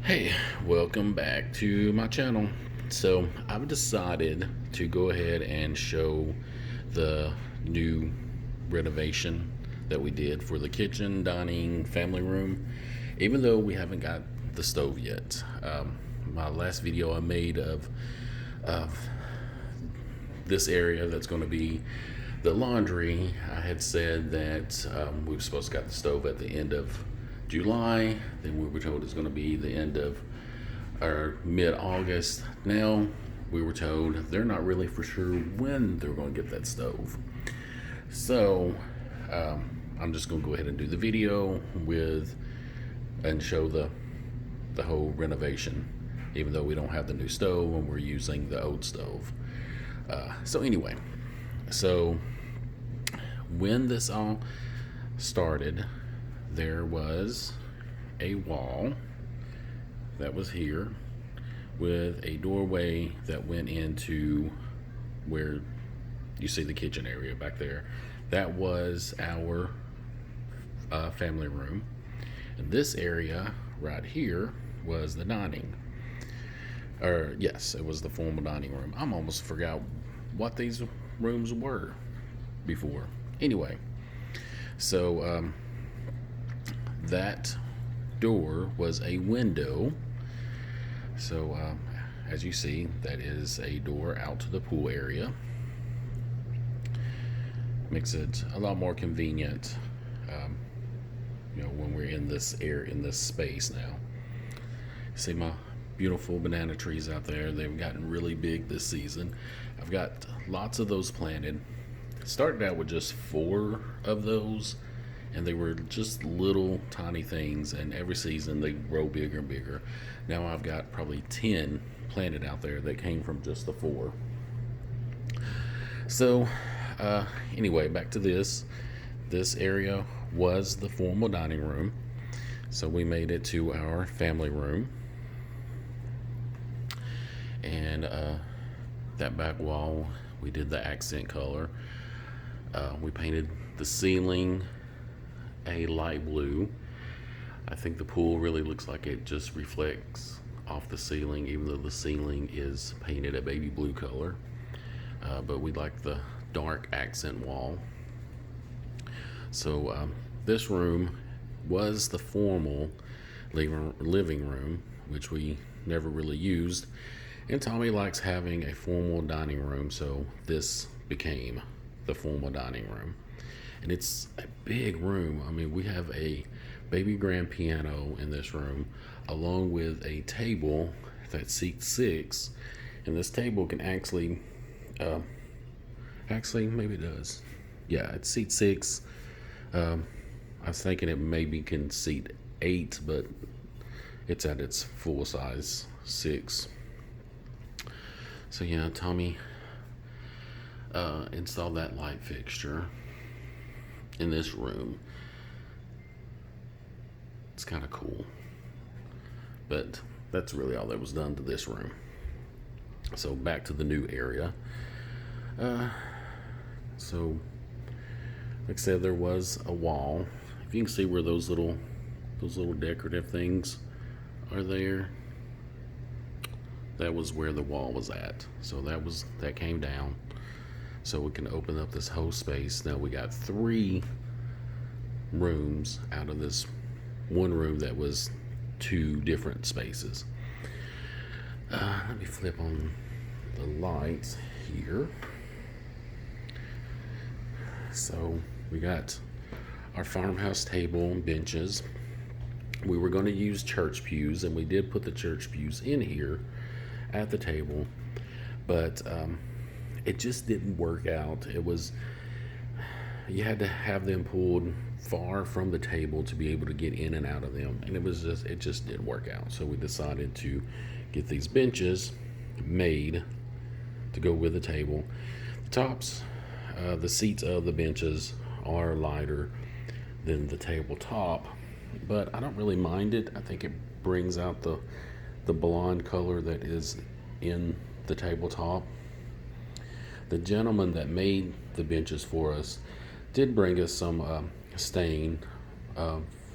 Hey, welcome back to my channel. So I've decided to go ahead and show the new renovation that we did for the kitchen, dining, family room, even though we haven't got the stove yet. My last video I made of this area that's going to be the laundry, I had said that we were supposed to get the stove at the end of July. Then we were told it's going to be the end of or mid-August. Now we were told they're not really for sure when they're going to get that stove. So I'm just going to go ahead and do the video with and show the whole renovation, even though we don't have the new stove and we're using the old stove. So anyway, so when this all started, there was a wall that was here with a doorway that went into where you see the kitchen area back there. That was our family room. And this area right here was the dining. Or yes, it was the formal dining room. I'm almost forgot what these rooms were before. Anyway, so that door was a window. So as you see, that is a door out to the pool area. Makes it a lot more convenient, when we're in this space now. See my beautiful banana trees out there. They've gotten really big this season. I've got lots of those planted. Started out with just 4 of those, and they were just little tiny things, and every season they grow bigger and bigger. Now I've got probably 10 planted out there that came from just the 4. So anyway, back to this area was the formal dining room, so we made it to our family room. And that back wall, we did the accent color. We painted the ceiling a light blue. I think the pool really looks like it just reflects off the ceiling, even though the ceiling is painted a baby blue color. But we like the dark accent wall. So this room was the formal living room, which we never really used. And Tommy likes having a formal dining room, so this became the formal dining room. And it's a big room. I mean, we have a baby grand piano in this room, along with a table that seats 6. And this table can actually maybe it does. Yeah, it seats 6. I was thinking it maybe can seat 8, but it's at its full size 6. So yeah, Tommy installed that light fixture in this room. It's kind of cool, but that's really all that was done to this room. So back to the new area. So like I said, there was a wall. If you can see where those little decorative things are there, that was where the wall was at. So that came down, so we can open up this whole space. Now we got 3 rooms out of this one room that was 2 different spaces. Let me flip on the lights here. So we got our farmhouse table and benches. We were going to use church pews, and we did put the church pews in here at the table, but it just didn't work out. You had to have them pulled far from the table to be able to get in and out of them, and it just didn't work out. So we decided to get these benches made to go with the table. The tops, the seats of the benches are lighter than the tabletop, but I don't really mind it. I think it brings out the blonde color that is in the tabletop. The gentleman that made the benches for us did bring us some stain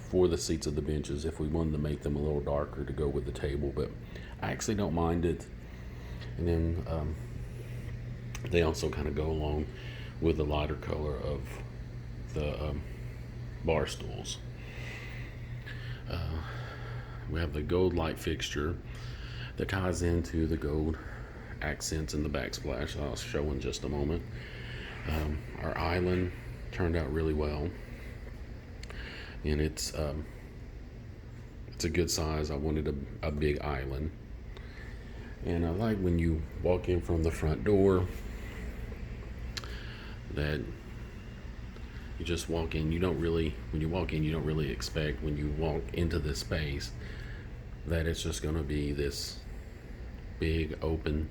for the seats of the benches if we wanted to make them a little darker to go with the table, but I actually don't mind it. And then they also kind of go along with the lighter color of the bar stools. We have the gold light fixture that ties into the gold accents in the backsplash I'll show in just a moment. Our island turned out really well, and it's a good size. I wanted a big island, and I like when you walk in from the front door that you just walk in. When you walk in, you don't really expect when you walk into this space that it's just going to be this big open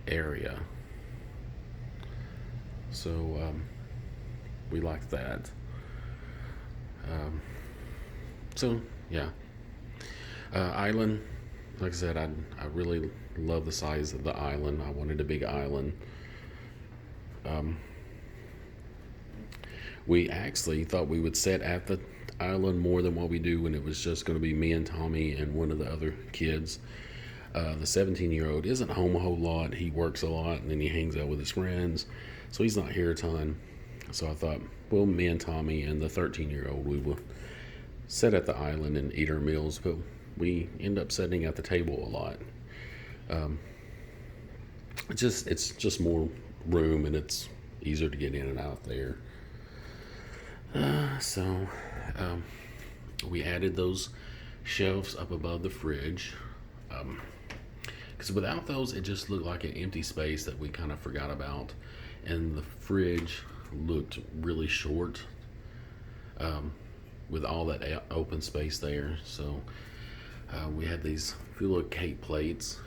area. So we like that. So yeah, island. Like I said, I really love the size of the island. I wanted a big island. We actually thought we would sit at the island more than what we do when it was just going to be me and Tommy and one of the other kids. The 17-year-old isn't home a whole lot. He works a lot, and then he hangs out with his friends, so he's not here a ton. So I thought, well, me and Tommy and the 13-year-old, we will sit at the island and eat our meals, but we end up sitting at the table a lot. It's just more room, and it's easier to get in and out there. So we added those shelves up above the fridge, because without those it just looked like an empty space that we kind of forgot about, and the fridge looked really short with all that open space there. So we had these few little cake plates,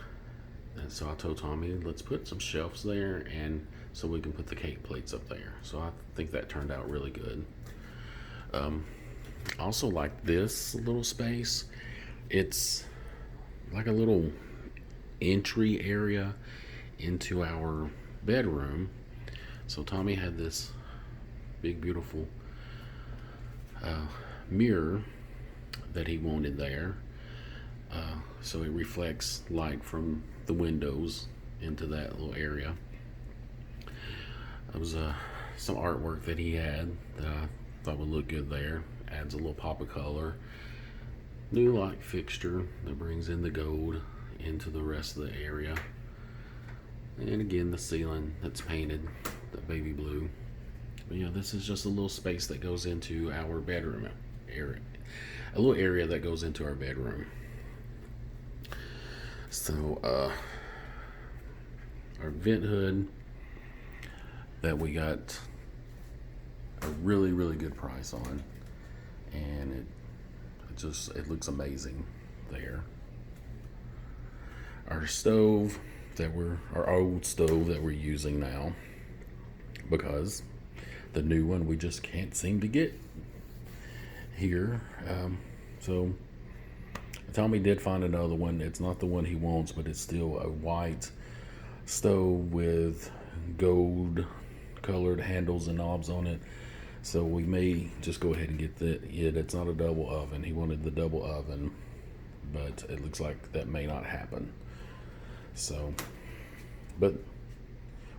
and so I told Tommy, let's put some shelves there, and so we can put the cake plates up there. So I think that turned out really good. Also, like this little space, it's like a little entry area into our bedroom. So Tommy had this big beautiful mirror that he wanted there, so it reflects light from the windows into that little area. It was some artwork that he had that I thought would look good there. Adds a little pop of color. New light fixture that brings in the gold into the rest of the area. And again, the ceiling that's painted the baby blue. But this is just a little space that goes into our bedroom area. A little area that goes into our bedroom. So our vent hood that we got a really, really good price on, and it looks amazing there. Our stove our old stove that we're using now, because the new one we just can't seem to get here. So Tommy did find another one. It's not the one he wants, but it's still a white stove with gold colored handles and knobs on it. So we may just go ahead and get that. It's not a double oven. He wanted the double oven, but it looks like that may not happen. So, but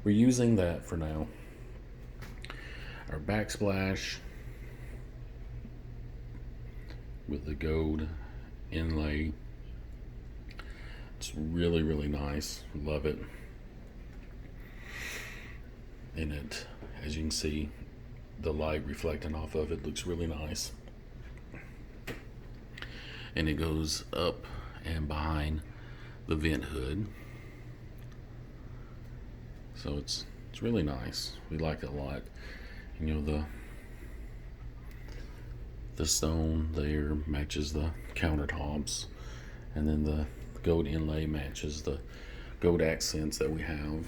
we're using that for now. Our backsplash with the gold inlay. It's really, really nice. Love it. And it, as you can see, the light reflecting off of it looks really nice. And it goes up and behind the vent hood. So it's really nice. We like it a lot. And the stone there matches the countertops, and then the gold inlay matches the gold accents that we have,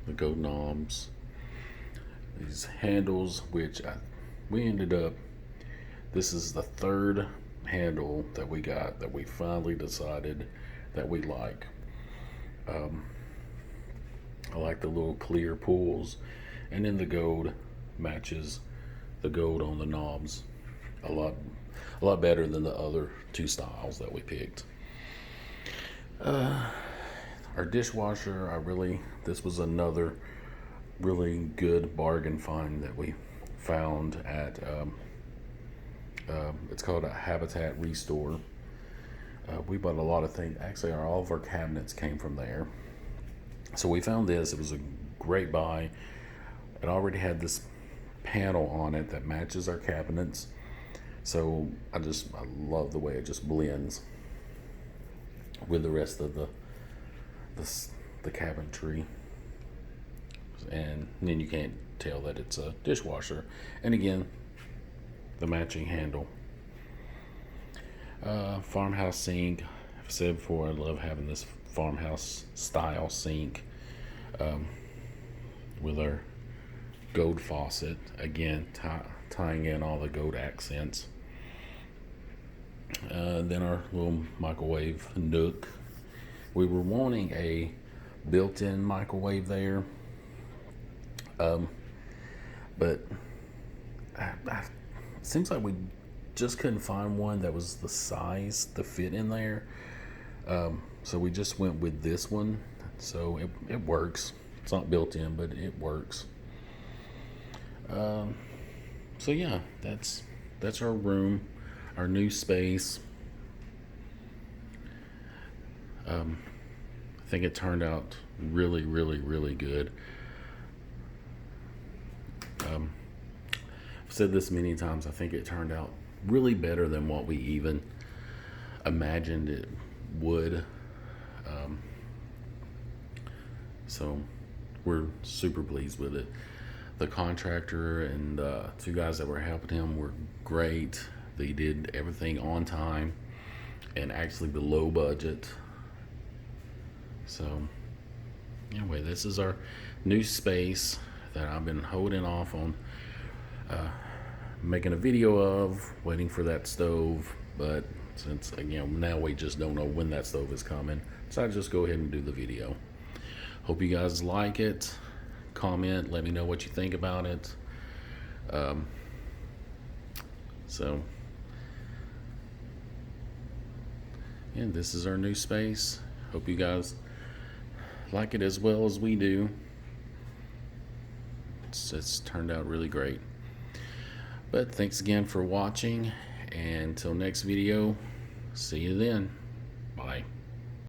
the gold knobs. These handles, which we ended up, this is the third handle that we got that we finally decided that we like. I like the little clear pulls, and then the gold matches the gold on the knobs a lot A lot better than the other two styles that we picked. Our dishwasher, this was another really good bargain find that we found at, it's called a Habitat Restore. We bought a lot of things. Actually, all of our cabinets came from there. So we found this. It was a great buy. It already had this panel on it that matches our cabinets. So I love the way it just blends with the rest of the cabinetry. And then you can't tell that it's a dishwasher. And again, the matching handle. Farmhouse sink. I've said before, I love having this farmhouse style sink with our gold faucet. Again, tying in all the gold accents. Then our little microwave nook. We were wanting a built-in microwave there, but it seems like we just couldn't find one that was the size to fit in there. So we just went with this one. So it works. It's not built in, but it works. So yeah, that's our room, our new space. I think it turned out really, really, really good. I've said this many times. I think it turned out really better than what we even imagined it would. So we're super pleased with it. The contractor and two guys that were helping him were great. They did everything on time and actually below budget. So anyway, this is our new space that I've been holding off on making a video of, waiting for that stove. But since, again, now we just don't know when that stove is coming, so I just go ahead and do the video. Hope you guys like it. Comment, let me know what you think about it. And this is our new space. Hope you guys like it as well as we do. It's turned out really great. But thanks again for watching, and until next video, see you then. Bye.